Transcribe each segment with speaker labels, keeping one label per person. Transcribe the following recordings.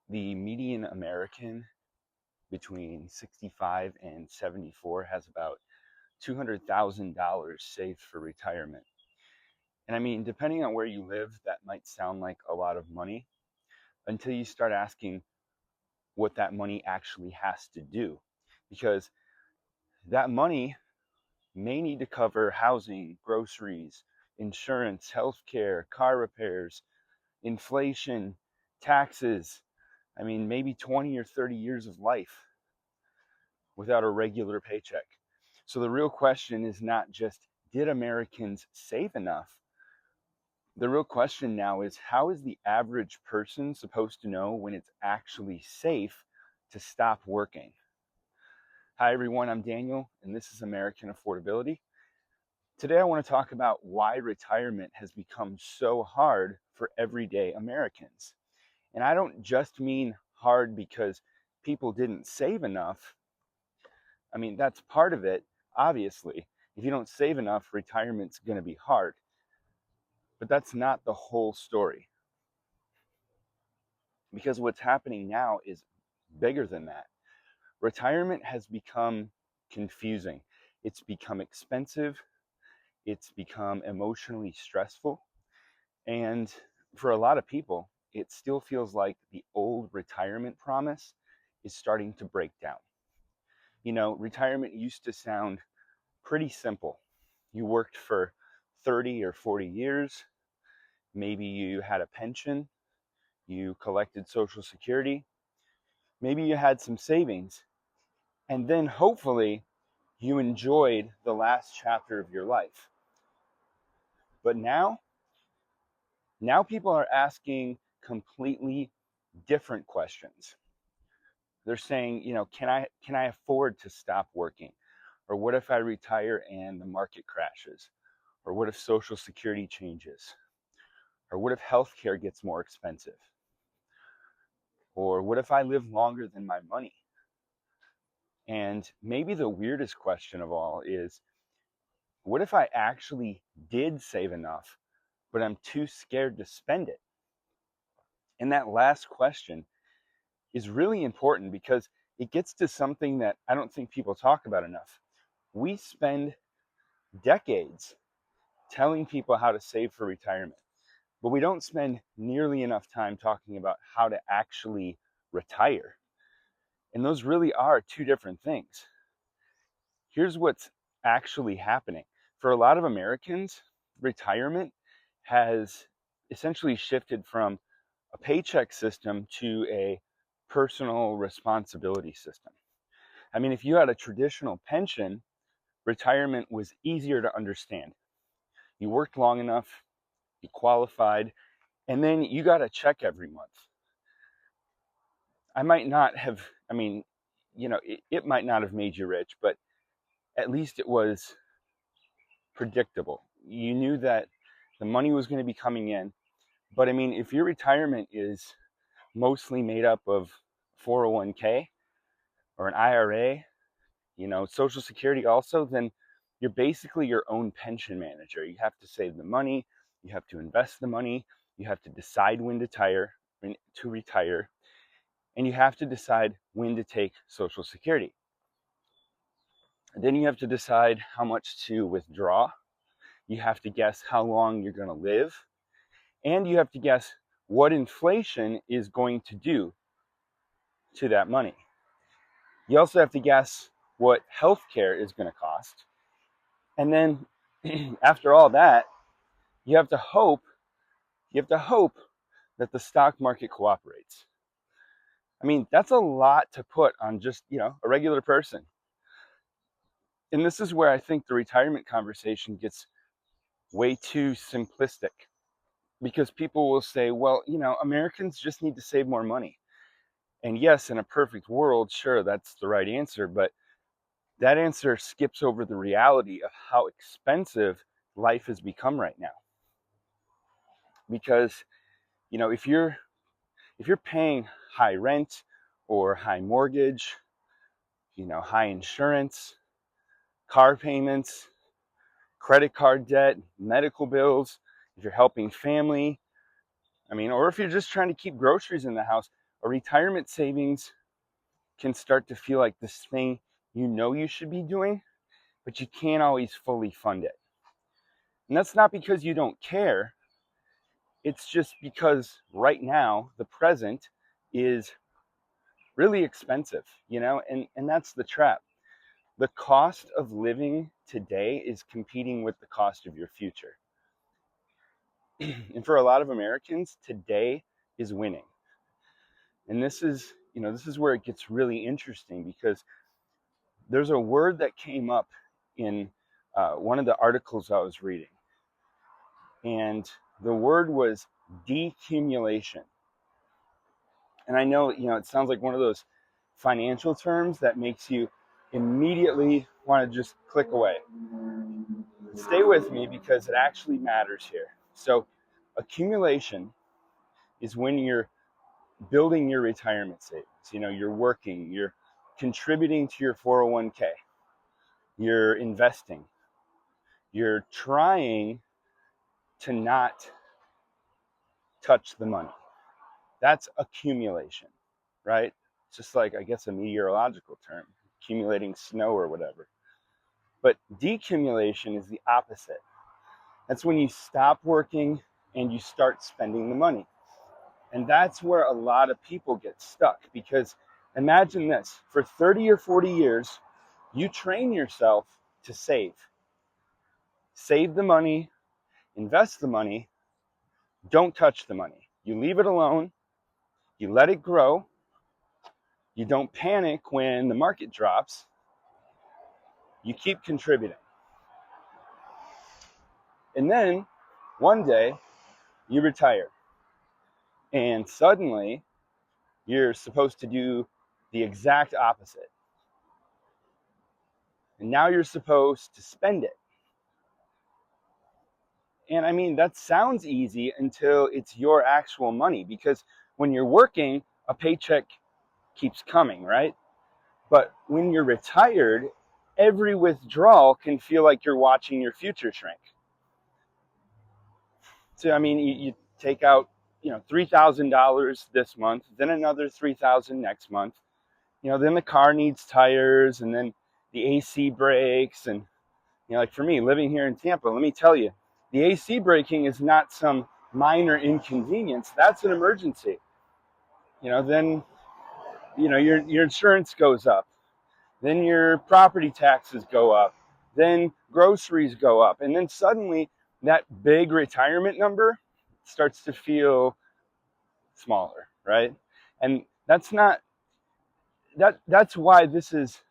Speaker 1: the median American between 65 and 74 has about $200,000 saved for retirement. And I mean, depending on where you live, that might sound like a lot of money until you start asking what that money actually has to do. Because that money may need to cover housing, groceries, insurance, healthcare, car repairs, inflation, taxes. I mean, maybe 20 or 30 years of life without a regular paycheck. So the real question is not just, did Americans save enough? The real question now is, how is the average person supposed to know when it's actually safe to stop working? Hi everyone, I'm Daniel, and this is American Affordability. Today I want to talk about why retirement has become so hard for everyday Americans. And I don't just mean hard because people didn't save enough. I mean, that's part of it, obviously. If you don't save enough, retirement's going to be hard. But that's not the whole story. Because what's happening now is bigger than that. Retirement has become confusing. It's become expensive. It's become emotionally stressful. And for a lot of people, it still feels like the old retirement promise is starting to break down. You know, retirement used to sound pretty simple. You worked for 30 or 40 years. Maybe you had a pension. You collected Social Security. Maybe you had some savings. And then hopefully you enjoyed the last chapter of your life. But now people are asking completely different questions. They're saying, you know, can I afford to stop working? Or what if I retire and the market crashes? Or what if Social Security changes? Or what if healthcare gets more expensive? Or what if I live longer than my money? And maybe the weirdest question of all is, what if I actually did save enough, but I'm too scared to spend it? And that last question is really important because it gets to something that I don't think people talk about enough. We spend decades telling people how to save for retirement, but we don't spend nearly enough time talking about how to actually retire. And those really are two different things. Here's what's actually happening. For a lot of Americans, retirement has essentially shifted from a paycheck system to a personal responsibility system. I mean, if you had a traditional pension, retirement was easier to understand. You worked long enough, you qualified, and then you got a check every month. I might not have, I mean, you know, it might not have made you rich, but at least it was predictable. You knew that the money was going to be coming in. But I mean, if your retirement is mostly made up of 401k or an IRA, you know, Social Security also, then you're basically your own pension manager. You have to save the money, you have to invest the money, you have to decide when to retire, and you have to decide when to take Social Security. And then you have to decide how much to withdraw. You have to guess how long you're going to live, and you have to guess what inflation is going to do to that money. You also have to guess what healthcare is going to cost. And then after all that, you have to hope that the stock market cooperates. I mean, that's a lot to put on just, you know, a regular person. And this is where I think the retirement conversation gets way too simplistic, because people will say, well, you know, Americans just need to save more money. And yes, in a perfect world, sure, that's the right answer, but that answer skips over the reality of how expensive life has become right now. Because, you know, if you're paying high rent or high mortgage, you know, high insurance, car payments, credit card debt, medical bills, if you're helping family, I mean, or if you're just trying to keep groceries in the house, a retirement savings can start to feel like this thing you know you should be doing, but you can't always fully fund it. And that's not because you don't care. It's just because right now, the present is really expensive, and that's the trap. The cost of living today is competing with the cost of your future. And for a lot of Americans, today is winning. And this is where it gets really interesting, because there's a word that came up in one of the articles I was reading. And the word was decumulation. And I know, it sounds like one of those financial terms that makes you immediately want to just click away. Stay with me, because it actually matters here. So accumulation is when you're building your retirement savings. You're working, you're contributing to your 401k, you're investing, you're trying to not touch the money. That's accumulation, right? It's just like, I guess, a meteorological term, accumulating snow or whatever. But decumulation is the opposite. That's when you stop working and you start spending the money. And that's where a lot of people get stuck, because imagine this: for 30 or 40 years, you train yourself to save. Save the money, invest the money, don't touch the money. You leave it alone, you let it grow, you don't panic when the market drops, you keep contributing. And then one day you retire, and suddenly you're supposed to do the exact opposite. And now you're supposed to spend it. And I mean, that sounds easy until it's your actual money, because when you're working, a paycheck keeps coming, right? But when you're retired, every withdrawal can feel like you're watching your future shrink. So, I mean, you take out, $3,000 this month, then another $3,000 next month. Then the car needs tires, and then the AC breaks. And, like for me, living here in Tampa, let me tell you, the AC breaking is not some minor inconvenience. That's an emergency. Then, your insurance goes up. Then your property taxes go up. Then groceries go up. And then suddenly that big retirement number starts to feel smaller, right? And that's why it's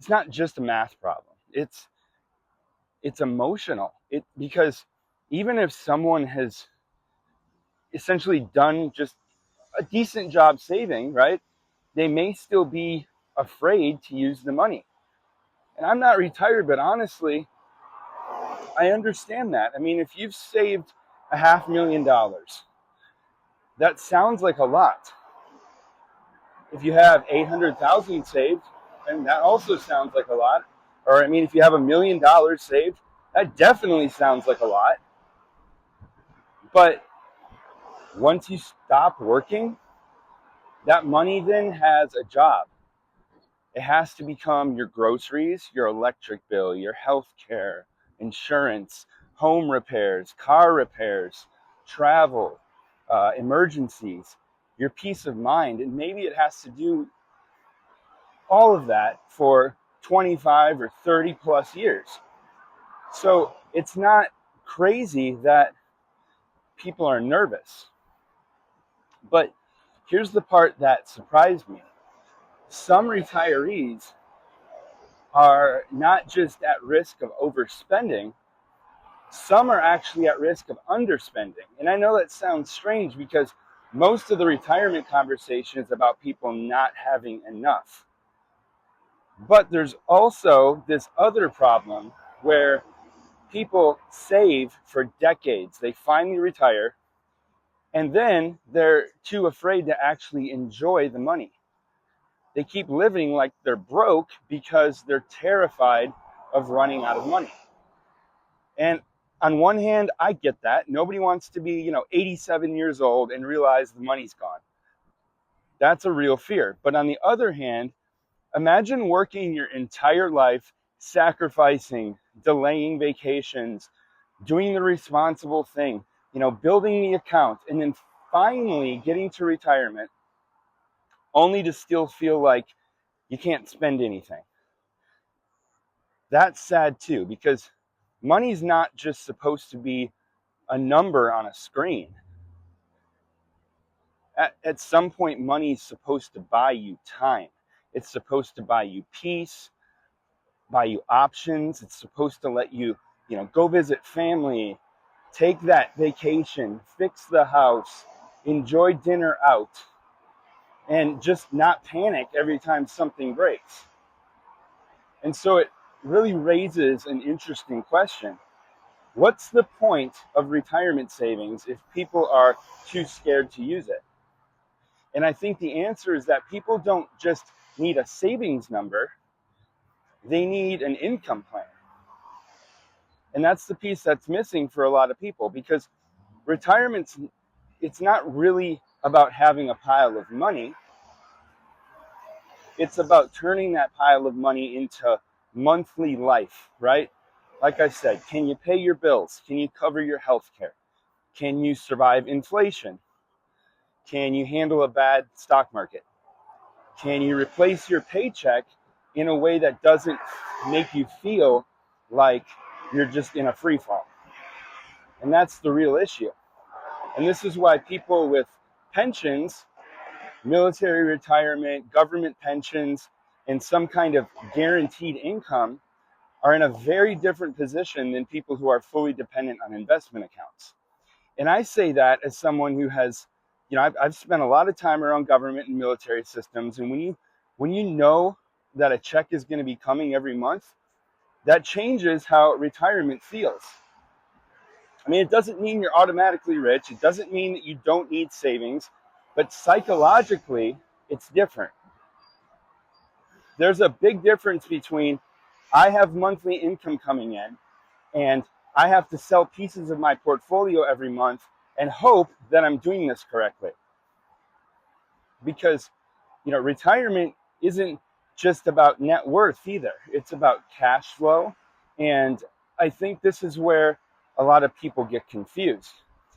Speaker 1: not just a math problem. It's emotional. Because even if someone has essentially done just a decent job saving, right, they may still be afraid to use the money. And I'm not retired, but honestly, I understand that. I mean, if you've saved $500,000, that sounds like a lot. If you have 800,000 saved, and that also sounds like a lot. Or I mean, if you have $1 million saved, that definitely sounds like a lot. But once you stop working, that money then has a job. It has to become your groceries, your electric bill, your health care, insurance, home repairs, car repairs, travel, emergencies, your peace of mind. And maybe it has to do all of that for 25 or 30 plus years. So it's not crazy that people are nervous. But here's the part that surprised me. Some retirees are not just at risk of overspending, some are actually at risk of underspending. And I know that sounds strange, because most of the retirement conversation is about people not having enough. But there's also this other problem where people save for decades. They finally retire, and then they're too afraid to actually enjoy the money. They keep living like they're broke because they're terrified of running out of money. And on one hand, I get that. Nobody wants to be, 87 years old and realize the money's gone. That's a real fear. But on the other hand, imagine working your entire life, sacrificing, delaying vacations, doing the responsible thing, building the account, and then finally getting to retirement only to still feel like you can't spend anything. That's sad too, because money's not just supposed to be a number on a screen. At some point, money's supposed to buy you time. It's supposed to buy you peace, buy you options. It's supposed to let you, go visit family, take that vacation, fix the house, enjoy dinner out, and just not panic every time something breaks. And so it really raises an interesting question. What's the point of retirement savings if people are too scared to use it? And I think the answer is that people don't just need a savings number, they need an income plan. And that's the piece that's missing for a lot of people, because retirement's, it's not really about having a pile of money. It's about turning that pile of money into monthly life, right? Like I said, can you pay your bills? Can you cover your health care? Can you survive inflation? Can you handle a bad stock market? Can you replace your paycheck in a way that doesn't make you feel like you're just in a free fall? And that's the real issue. And this is why people with pensions, military retirement, government pensions, and some kind of guaranteed income are in a very different position than people who are fully dependent on investment accounts. And I say that as someone who has, I've spent a lot of time around government and military systems. And when you know that a check is going to be coming every month, that changes how retirement feels. I mean, it doesn't mean you're automatically rich. It doesn't mean that you don't need savings, but psychologically, it's different. There's a big difference between I have monthly income coming in and I have to sell pieces of my portfolio every month and hope that I'm doing this correctly. Because, retirement isn't just about net worth either. It's about cash flow. And I think this is where a lot of people get confused.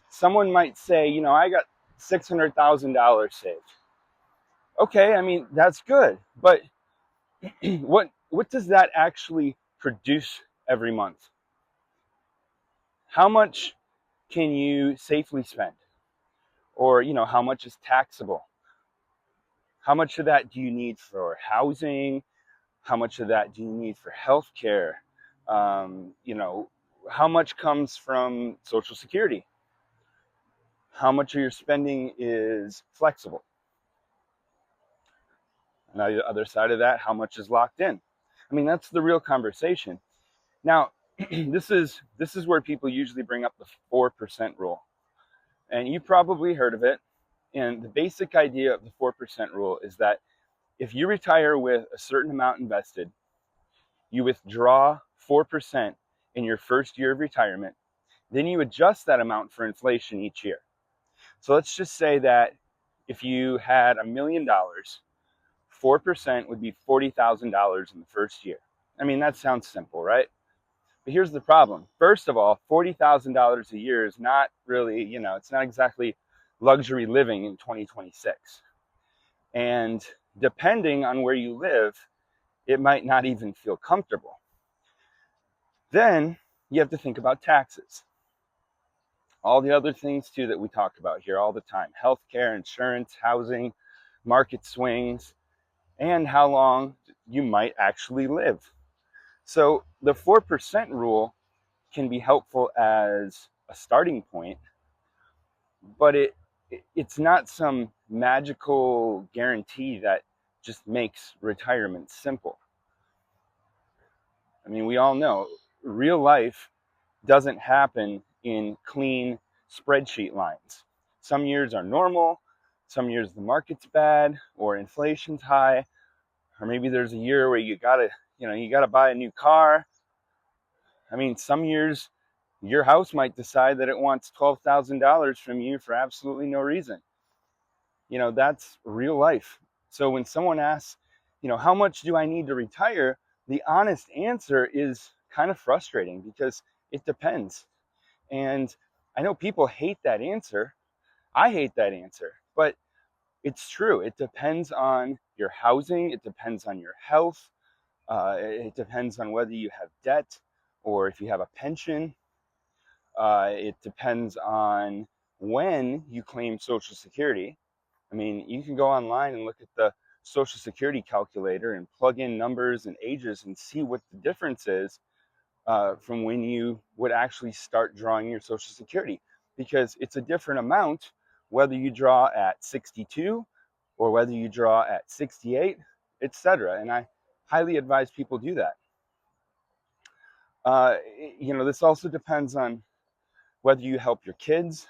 Speaker 1: Someone might say, I got $600,000 saved. Okay, I mean, that's good. But what does that actually produce every month? How much can you safely spend? Or, how much is taxable? How much of that do you need for housing? How much of that do you need for healthcare? How much comes from Social Security? How much of your spending is flexible? And on the other side of that, how much is locked in? I mean, that's the real conversation. Now, this is where people usually bring up the 4% rule. And you probably heard of it. And the basic idea of the 4% rule is that if you retire with a certain amount invested, you withdraw 4% in your first year of retirement, then you adjust that amount for inflation each year. So let's just say that if you had $1 million, 4% would be $40,000 in the first year. I mean, that sounds simple, right? But here's the problem. First of all, $40,000 a year is not really, it's not exactly luxury living in 2026. And depending on where you live, it might not even feel comfortable. Then you have to think about taxes. All the other things too that we talk about here all the time: healthcare, insurance, housing, market swings, and how long you might actually live. So the 4% rule can be helpful as a starting point, but it's not some magical guarantee that just makes retirement simple. I mean, we all know real life doesn't happen in clean spreadsheet lines. Some years are normal, some years the market's bad, or inflation's high, or maybe there's a year where you gotta buy a new car. I mean, some years your house might decide that it wants $12,000 from you for absolutely no reason. That's real life. So when someone asks, how much do I need to retire? The honest answer is kind of frustrating because it depends. And I know people hate that answer. I hate that answer, but it's true. It depends on your housing. It depends on your health. It depends on whether you have debt or if you have a pension. It depends on when you claim Social Security. I mean, you can go online and look at the Social Security calculator and plug in numbers and ages and see what the difference is from when you would actually start drawing your Social Security, because it's a different amount whether you draw at 62 or whether you draw at 68, etc. And I highly advise people do that. This also depends on whether you help your kids.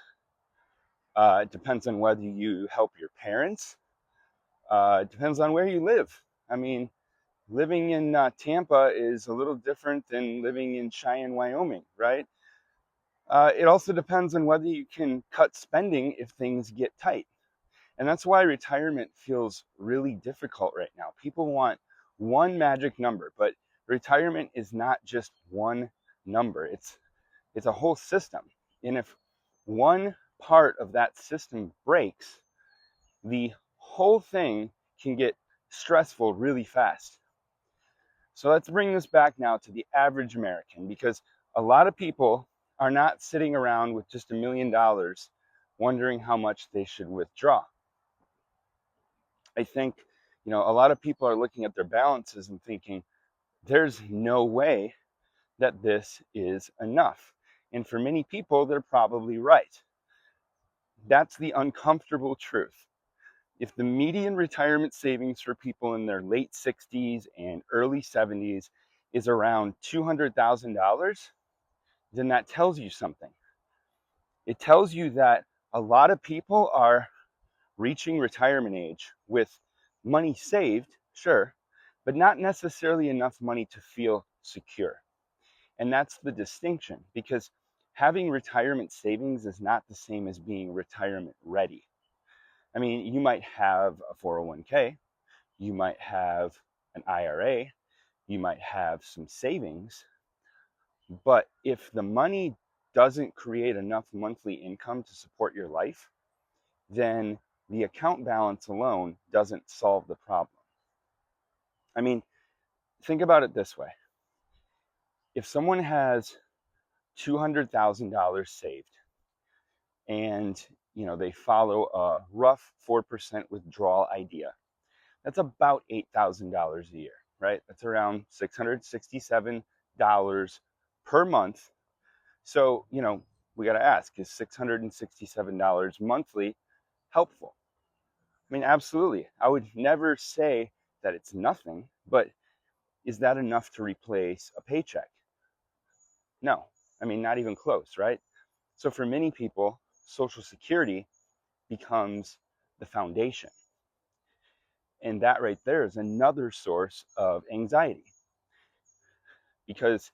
Speaker 1: It depends on whether you help your parents. It depends on where you live. I mean, living in Tampa is a little different than living in Cheyenne, Wyoming, right? It also depends on whether you can cut spending if things get tight. And that's why retirement feels really difficult right now. People want one magic number, but retirement is not just one number. It's a whole system. And if one part of that system breaks, the whole thing can get stressful really fast. So let's bring this back now to the average American, because a lot of people are not sitting around with just $1 million wondering how much they should withdraw. I think, a lot of people are looking at their balances and thinking, there's no way that this is enough. And for many people, they're probably right. That's the uncomfortable truth. If the median retirement savings for people in their late 60s and early 70s is around $200,000, then that tells you something. It tells you that a lot of people are reaching retirement age with money saved, sure, but not necessarily enough money to feel secure. And that's the distinction, because having retirement savings is not the same as being retirement ready. I mean, you might have a 401k, you might have an IRA, you might have some savings, but if the money doesn't create enough monthly income to support your life, then the account balance alone doesn't solve the problem. I mean, think about it this way. If someone has $200,000 saved and they follow a rough 4% withdrawal idea, that's about $8,000 a year, right? That's around $667 per month. So, we got to ask, is $667 monthly helpful? I mean, absolutely. I would never say that it's nothing, but is that enough to replace a paycheck? No. I mean, not even close, right? So for many people, Social Security becomes the foundation. And that right there is another source of anxiety, because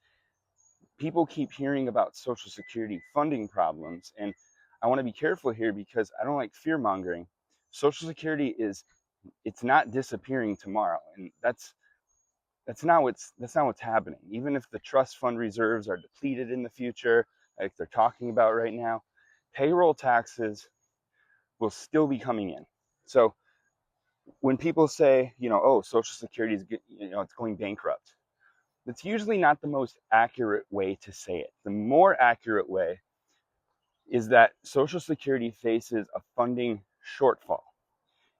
Speaker 1: people keep hearing about Social Security funding problems. And I want to be careful here because I don't like fear mongering. Social Security it's not disappearing tomorrow. And that's not what's happening. Even if the trust fund reserves are depleted in the future, like they're talking about right now, payroll taxes will still be coming in. So when people say, oh, Social Security is, it's going bankrupt, that's usually not the most accurate way to say it. The more accurate way is that Social Security faces a funding shortfall.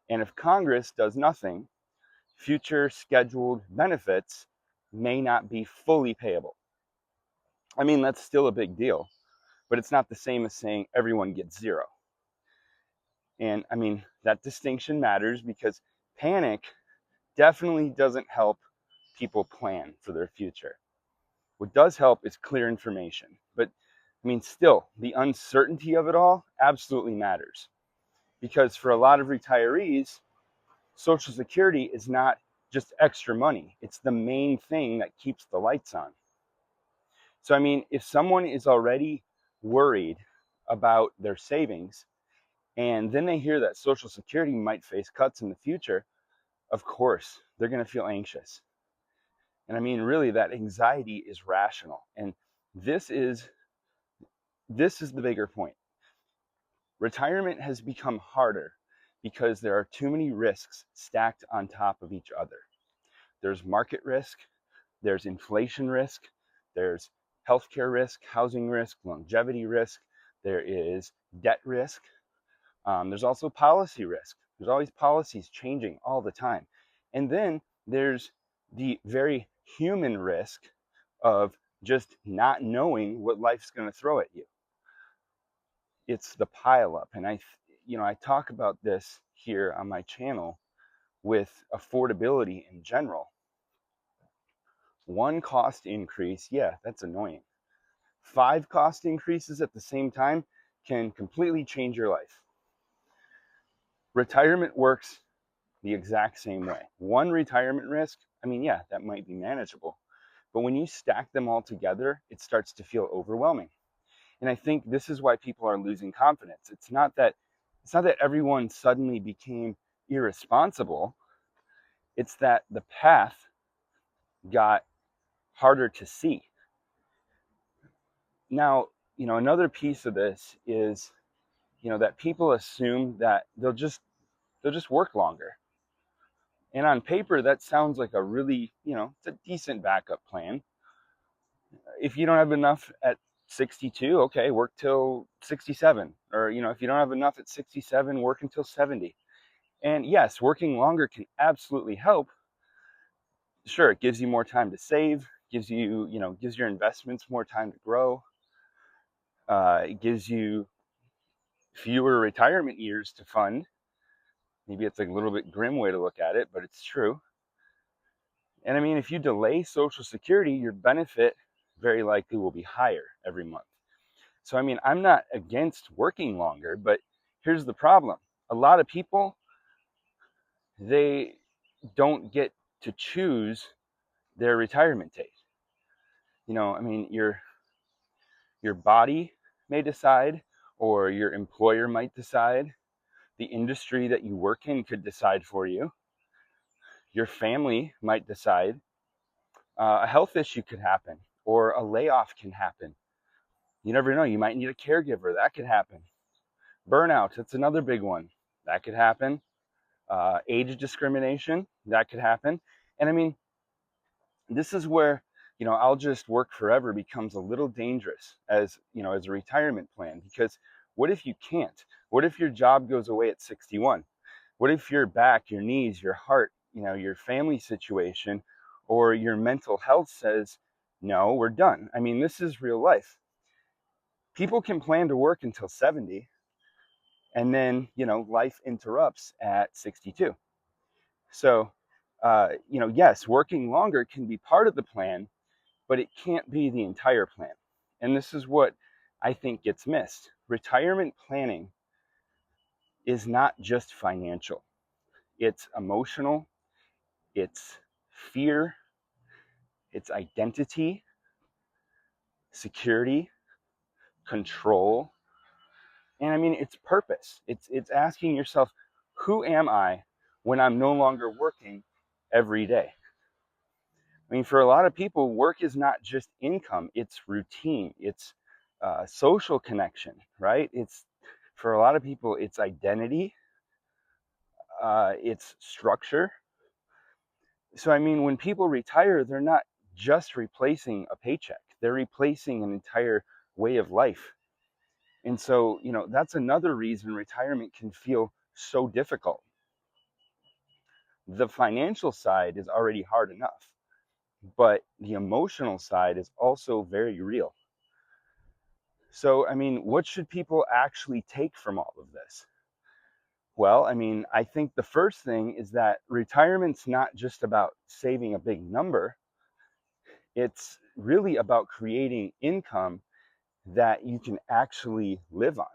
Speaker 1: And if Congress does nothing, future scheduled benefits may not be fully payable. I mean, that's still a big deal, but it's not the same as saying everyone gets zero. And I mean, that distinction matters because panic definitely doesn't help people plan for their future. What does help is clear information. But I mean, still, the uncertainty of it all absolutely matters. Because for a lot of retirees, Social Security is not just extra money. It's the main thing that keeps the lights on. So, I mean, if someone is already worried about their savings, And then they hear that Social Security might face cuts in the future. Of course, they're going to feel anxious. And I mean, really, that anxiety is rational. And this is the bigger point. Retirement has become harder because there are too many risks stacked on top of each other. There's market risk, there's inflation risk, there's healthcare risk, housing risk, longevity risk, there is debt risk. There's also policy risk. There's always policies changing all the time. And then there's the very human risk of just not knowing what life's going to throw at you. It's the pileup. And I talk about this here on my channel with affordability in general. One cost increase, yeah, that's annoying. 5 cost increases at the same time can completely change your life. Retirement works the exact same way. One retirement risk, I mean, yeah, that might be manageable. But when you stack them all together, it starts to feel overwhelming. And I think this is why people are losing confidence. It's not that everyone suddenly became irresponsible. It's that the path got harder to see. Now, another piece of this is, that people assume that they'll just work longer. And on paper, that sounds like a really, it's a decent backup plan. If you don't have enough at 62, okay, work till 67. Or, if you don't have enough at 67, work until 70. And yes, working longer can absolutely help. Sure, it gives you more time to save, gives your investments more time to grow. It gives you fewer retirement years to fund. Maybe it's a little bit grim way to look at it, but it's true. And I mean, if you delay Social Security, your benefit very likely will be higher every month. So, I mean, I'm not against working longer, but here's the problem. A lot of people, they don't get to choose their retirement date. I mean, your body may decide, or your employer might decide. The industry that you work in could decide for you. Your family might decide. A health issue could happen, or a layoff can happen. You never know. You might need a caregiver. That could happen. Burnout, that's another big one. That could happen. Age discrimination, that could happen. And I mean, this is where, I'll just work forever becomes a little dangerous as a retirement plan. Because what if you can't? What if your job goes away at 61? What if your back, your knees, your heart, your family situation, or your mental health says, no, we're done? I mean, this is real life. People can plan to work until 70, and then, life interrupts at 62. So, yes, working longer can be part of the plan, but it can't be the entire plan. And this is what I think gets missed. Retirement planning is not just financial. It's emotional, it's fear, it's identity, security, control, and I mean, it's purpose. It's asking yourself, who am I when I'm no longer working every day? I mean, for a lot of people, work is not just income, it's routine, it's social connection, right? For a lot of people, it's identity, it's structure. So, I mean, when people retire, they're not just replacing a paycheck, they're replacing an entire way of life. And so, that's another reason retirement can feel so difficult. The financial side is already hard enough, but the emotional side is also very real. So, I mean, what should people actually take from all of this? Well, I mean, I think the first thing is that retirement's not just about saving a big number. It's really about creating income that you can actually live on.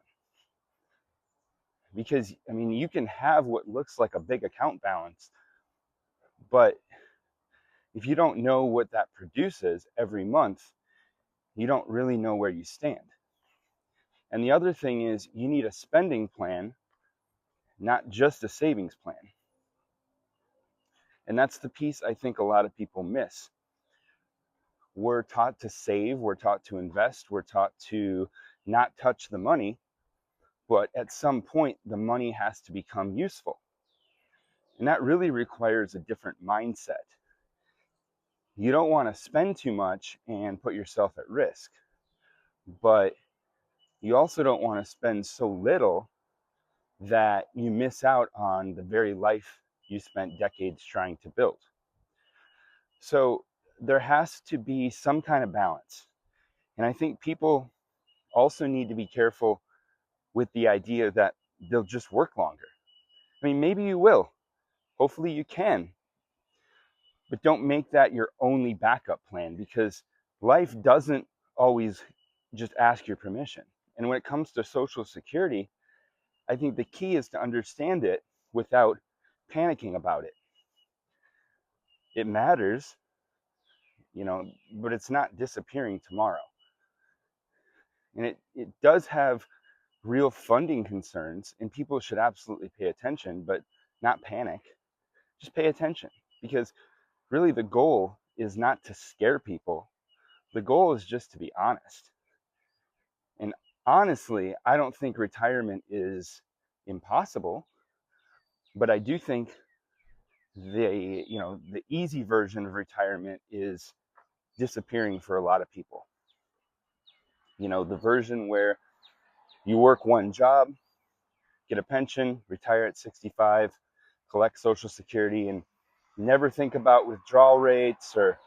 Speaker 1: Because, I mean, you can have what looks like a big account balance, but if you don't know what that produces every month, you don't really know where you stand. And the other thing is, you need a spending plan not just a savings plan. And that's the piece I think a lot of people miss. We're taught to save, we're taught to invest, we're taught to not touch the money, but at some point the money has to become useful. And that really requires a different mindset. You don't want to spend too much and put yourself at risk, but you also don't want to spend so little that you miss out on the very life you spent decades trying to build. So there has to be some kind of balance. And I think people also need to be careful with the idea that they'll just work longer. I mean, maybe you will. Hopefully you can. But don't make that your only backup plan, because life doesn't always just ask your permission. And when it comes to Social Security, I think the key is to understand it without panicking about it. It matters, but it's not disappearing tomorrow. And it does have real funding concerns, and people should absolutely pay attention, but not panic. Just pay attention, because really the goal is not to scare people. The goal is just to be honest. And honestly, I don't think retirement is impossible, but I do think the easy version of retirement is disappearing for a lot of people. The version where you work one job, get a pension, retire at 65, collect Social Security, and never think about withdrawal rates or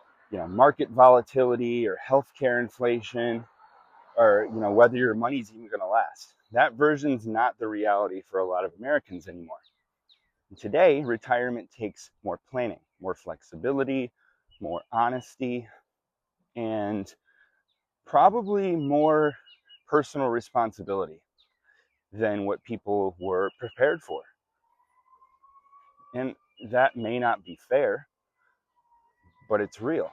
Speaker 1: market volatility or healthcare inflation, or whether your money's even going to last. That version's not the reality for a lot of Americans anymore. And today, retirement takes more planning, more flexibility, more honesty, and probably more personal responsibility than what people were prepared for. And that may not be fair, but it's real.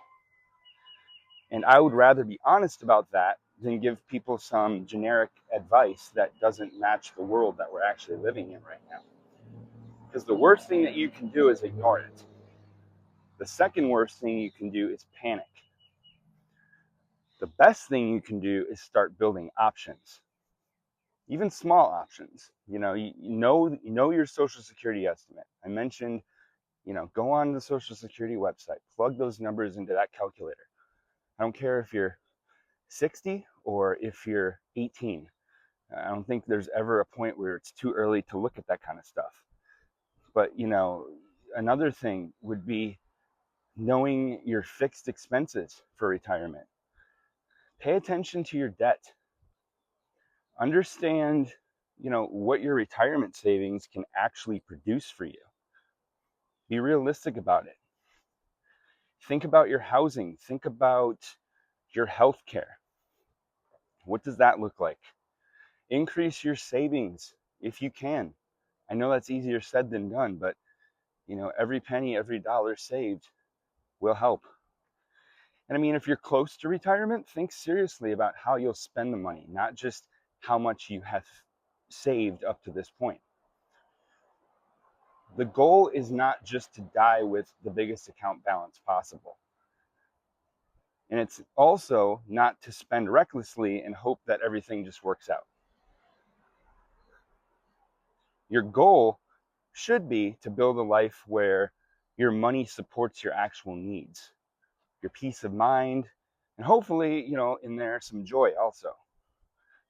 Speaker 1: And I would rather be honest about that than give people some generic advice that doesn't match the world that we're actually living in right now. Because the worst thing that you can do is ignore it. The second worst thing you can do is panic. The best thing you can do is start building options, even small options. You know your Social Security estimate. I mentioned, go on the Social Security website, plug those numbers into that calculator. I don't care if you're 60 or if you're 18. I don't think there's ever a point where it's too early to look at that kind of stuff. But, another thing would be knowing your fixed expenses for retirement. Pay attention to your debt. Understand, what your retirement savings can actually produce for you. Be realistic about it. Think about your housing. Think about your health care. What does that look like? Increase your savings if you can. I know that's easier said than done, but every penny, every dollar saved will help. And I mean, if you're close to retirement, think seriously about how you'll spend the money, not just how much you have saved up to this point. The goal is not just to die with the biggest account balance possible. And it's also not to spend recklessly and hope that everything just works out. Your goal should be to build a life where your money supports your actual needs, your peace of mind, and hopefully, in there some joy also.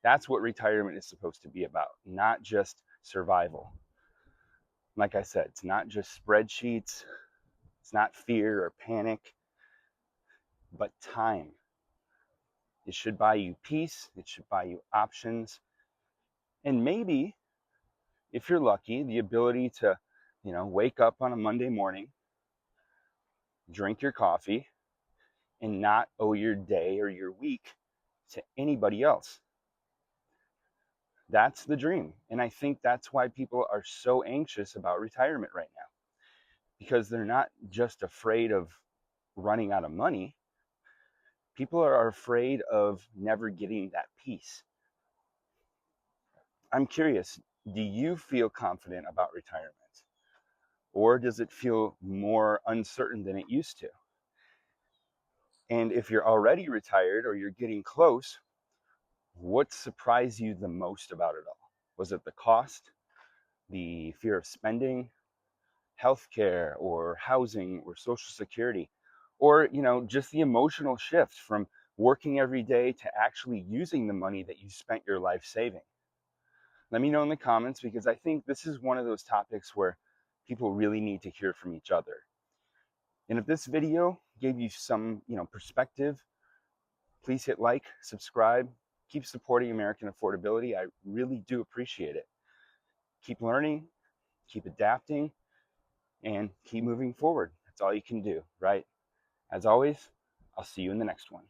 Speaker 1: That's what retirement is supposed to be about, not just survival. Like I said, it's not just spreadsheets, it's not fear or panic, but time. It should buy you peace, it should buy you options, and maybe, if you're lucky, the ability to, wake up on a Monday morning, drink your coffee, and not owe your day or your week to anybody else. That's the dream. And I think that's why people are so anxious about retirement right now, because they're not just afraid of running out of money. People are afraid of never getting that peace. I'm curious, Do you feel confident about retirement? Or does it feel more uncertain than it used to? And if you're already retired or you're getting close, what surprised you the most about it all? Was it the cost, the fear of spending, healthcare or housing or social security, or just the emotional shift from working every day to actually using the money that you spent your life saving? Let me know in the comments, because I think this is one of those topics where people really need to hear from each other. And if this video gave you some perspective, please hit like, subscribe, keep supporting American affordability. I really do appreciate it. Keep learning, keep adapting, and keep moving forward. That's all you can do, right? As always, I'll see you in the next one.